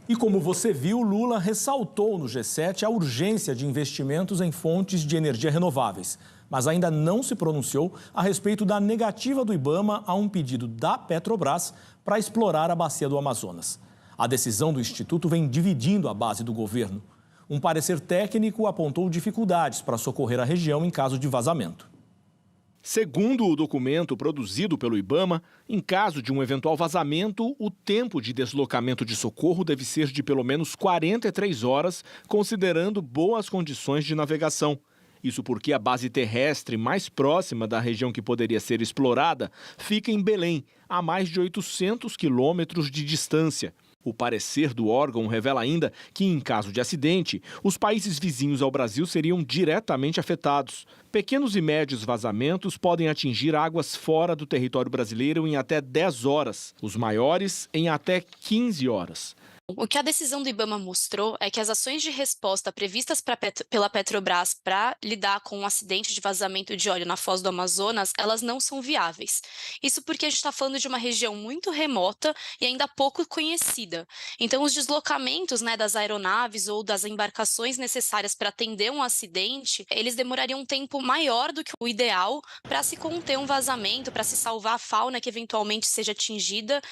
E como você viu, Lula ressaltou no G7 a urgência de investimentos em fontes de energia renováveis, mas ainda não se pronunciou a respeito da negativa do IBAMA a um pedido da Petrobras para explorar a bacia do Amazonas. A decisão do Instituto vem dividindo a base do governo. Um parecer técnico apontou dificuldades para socorrer a região em caso de vazamento. Segundo o documento produzido pelo IBAMA, em caso de um eventual vazamento, o tempo de deslocamento de socorro deve ser de pelo menos 43 horas, considerando boas condições de navegação. Isso porque a base terrestre mais próxima da região que poderia ser explorada fica em Belém, a mais de 800 quilômetros de distância. O parecer do órgão revela ainda que, em caso de acidente, os países vizinhos ao Brasil seriam diretamente afetados. Pequenos e médios vazamentos podem atingir águas fora do território brasileiro em até 10 horas, os maiores em até 15 horas. O que a decisão do IBAMA mostrou é que as ações de resposta previstas pela Petrobras para lidar com um acidente de vazamento de óleo na Foz do Amazonas, elas não são viáveis. Isso porque a gente está falando de uma região muito remota e ainda pouco conhecida. Então, os deslocamentos, das aeronaves ou das embarcações necessárias para atender um acidente, eles demorariam um tempo maior do que o ideal para se conter um vazamento, para se salvar a fauna que eventualmente seja atingida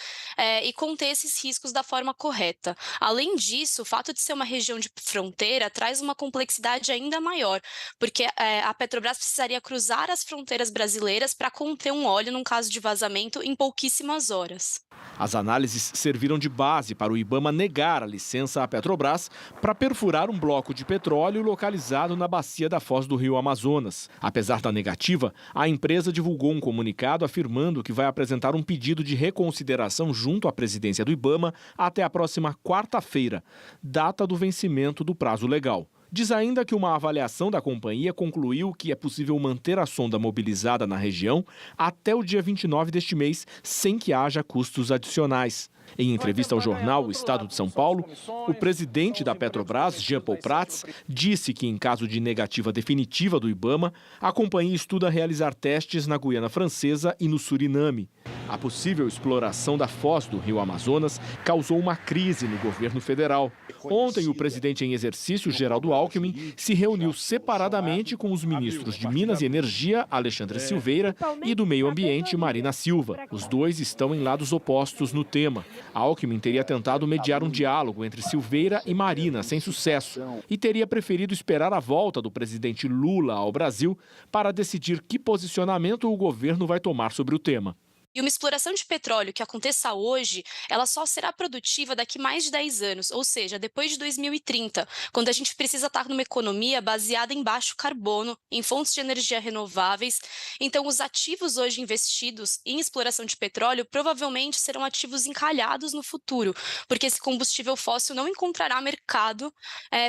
e conter esses riscos da forma correta. Além disso, o fato de ser uma região de fronteira traz uma complexidade ainda maior, porque a Petrobras precisaria cruzar as fronteiras brasileiras para conter um óleo num caso de vazamento em pouquíssimas horas. As análises serviram de base para o IBAMA negar a licença à Petrobras para perfurar um bloco de petróleo localizado na bacia da Foz do Rio Amazonas. Apesar da negativa, a empresa divulgou um comunicado afirmando que vai apresentar um pedido de reconsideração junto à presidência do IBAMA até a próxima quarta-feira, data do vencimento do prazo legal. Diz ainda que uma avaliação da companhia concluiu que é possível manter a sonda mobilizada na região até o dia 29 deste mês, sem que haja custos adicionais. Em entrevista ao jornal O Estado de São Paulo, o presidente da Petrobras, Jean Paul Prats, disse que, em caso de negativa definitiva do IBAMA, a companhia estuda realizar testes na Guiana Francesa e no Suriname. A possível exploração da foz do Rio Amazonas causou uma crise no governo federal. Ontem, o presidente em exercício, Geraldo Alckmin, se reuniu separadamente com os ministros de Minas e Energia, Alexandre Silveira, e do Meio Ambiente, Marina Silva. Os dois estão em lados opostos no tema. Alckmin teria tentado mediar um diálogo entre Silveira e Marina, sem sucesso, e teria preferido esperar a volta do presidente Lula ao Brasil para decidir que posicionamento o governo vai tomar sobre o tema. E uma exploração de petróleo que aconteça hoje, ela só será produtiva daqui mais de 10 anos, ou seja, depois de 2030, quando a gente precisa estar numa economia baseada em baixo carbono, em fontes de energia renováveis. Então, os ativos hoje investidos em exploração de petróleo provavelmente serão ativos encalhados no futuro, porque esse combustível fóssil não encontrará mercado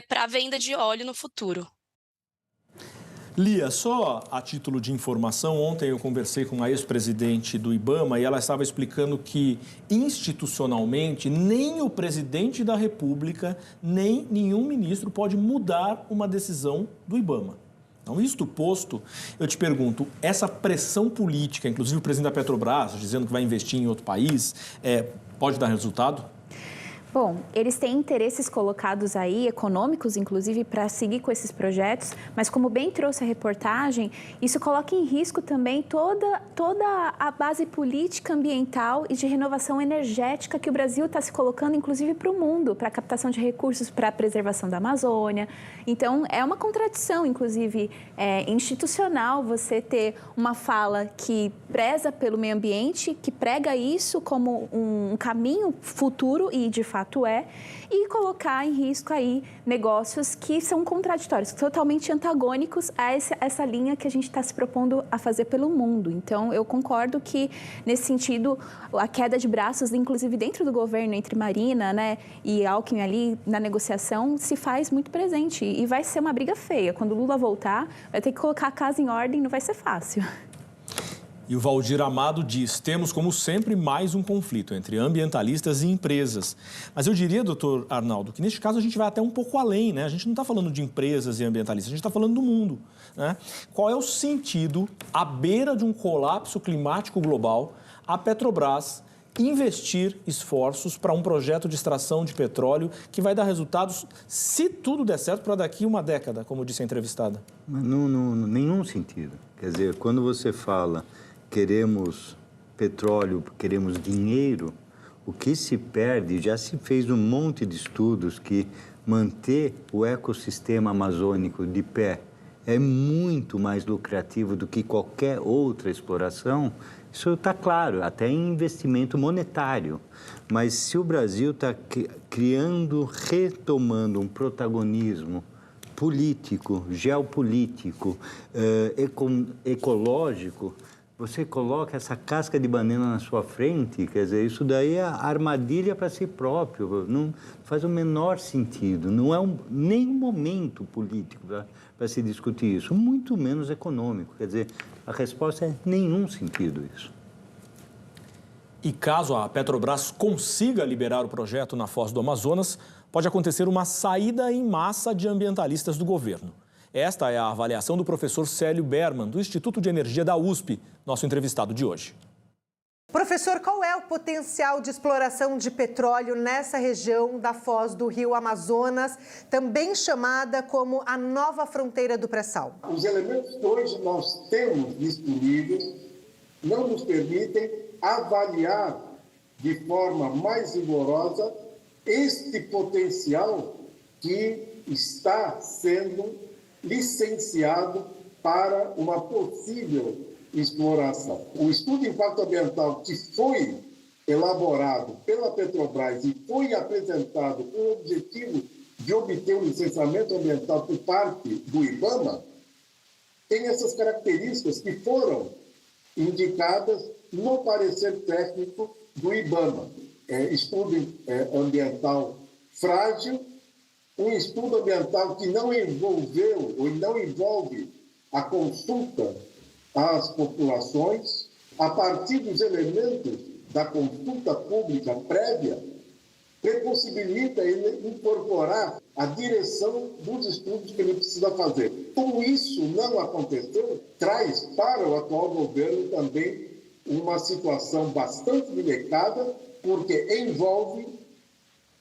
para a venda de óleo no futuro. Lia, só a título de informação, ontem eu conversei com a ex-presidente do IBAMA e ela estava explicando que, institucionalmente, nem o presidente da República, nem nenhum ministro pode mudar uma decisão do IBAMA. Então, isto posto, eu te pergunto, essa pressão política, inclusive o presidente da Petrobras dizendo que vai investir em outro país, pode dar resultado? Bom, eles têm interesses colocados aí, econômicos, inclusive, para seguir com esses projetos, mas como bem trouxe a reportagem, isso coloca em risco também toda a base política ambiental e de renovação energética que o Brasil está se colocando, inclusive, para o mundo, para a captação de recursos para a preservação da Amazônia. Então, é uma contradição, inclusive, institucional, você ter uma fala que preza pelo meio ambiente, que prega isso como um caminho futuro e, de fato, e colocar em risco aí negócios que são contraditórios, totalmente antagônicos a essa linha que a gente está se propondo a fazer pelo mundo. Então, eu concordo que, nesse sentido, a queda de braços, inclusive dentro do governo, entre Marina, e Alckmin ali na negociação, se faz muito presente. E vai ser uma briga feia. Quando o Lula voltar, vai ter que colocar a casa em ordem, não vai ser fácil. E o Valdir Amado diz, temos, como sempre, mais um conflito entre ambientalistas e empresas. Mas eu diria, doutor Arnaldo, que neste caso a gente vai até um pouco além, né? A gente não está falando de empresas e ambientalistas, a gente está falando do mundo, né? Qual é o sentido, à beira de um colapso climático global, a Petrobras investir esforços para um projeto de extração de petróleo que vai dar resultados, se tudo der certo, para daqui uma década, como disse a entrevistada? Não, nenhum sentido. Quer dizer, quando você fala queremos petróleo, queremos dinheiro, o que se perde, já se fez um monte de estudos que manter o ecossistema amazônico de pé é muito mais lucrativo do que qualquer outra exploração. Isso está claro, até em investimento monetário. Mas se o Brasil está retomando um protagonismo político, geopolítico, ecológico, você coloca essa casca de banana na sua frente, quer dizer, isso daí é armadilha para si próprio, não faz o menor sentido, não é nem um momento político para se discutir isso, muito menos econômico, quer dizer, a resposta é nenhum sentido isso. E caso a Petrobras consiga liberar o projeto na Foz do Amazonas, pode acontecer uma saída em massa de ambientalistas do governo. Esta é a avaliação do professor Célio Berman, do Instituto de Energia da USP, nosso entrevistado de hoje. Professor, qual é o potencial de exploração de petróleo nessa região da Foz do Rio Amazonas, também chamada como a nova fronteira do pré-sal? Os elementos que hoje nós temos disponíveis não nos permitem avaliar de forma mais rigorosa este potencial que está sendo licenciado para uma possível exploração. O estudo de impacto ambiental que foi elaborado pela Petrobras e foi apresentado com o objetivo de obter um licenciamento ambiental por parte do IBAMA tem essas características que foram indicadas no parecer técnico do IBAMA. Estudo ambiental frágil, um estudo ambiental que não envolveu ou não envolve a consulta às populações, a partir dos elementos da consulta pública prévia, possibilita ele incorporar a direção dos estudos que ele precisa fazer. Como isso não aconteceu, traz para o atual governo também uma situação bastante delicada, porque envolve,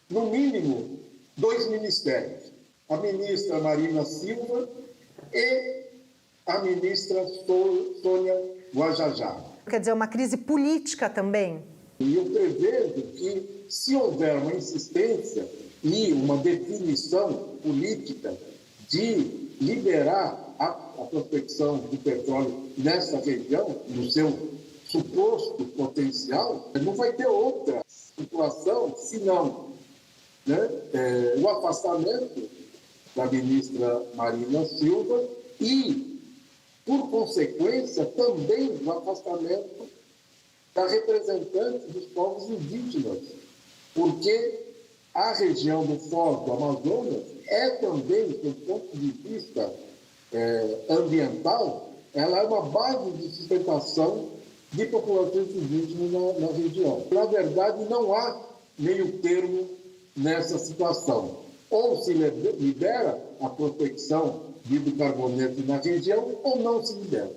no mínimo, 2 ministérios, a ministra Marina Silva e a ministra Sônia Guajajara. Quer dizer, uma crise política também? E eu prevejo que, se houver uma insistência e uma definição política de liberar a prospecção de petróleo nessa região, no seu suposto potencial, não vai ter outra situação senão o afastamento da ministra Marina Silva e, por consequência, também o afastamento da representante dos povos indígenas, porque a região do Foz do Amazonas é também, do ponto de vista ambiental, ela é uma base de sustentação de populações indígenas na região. Na verdade, não há meio termo nessa situação. Ou se libera a prospecção de hidrocarbonetos na região, ou não se libera.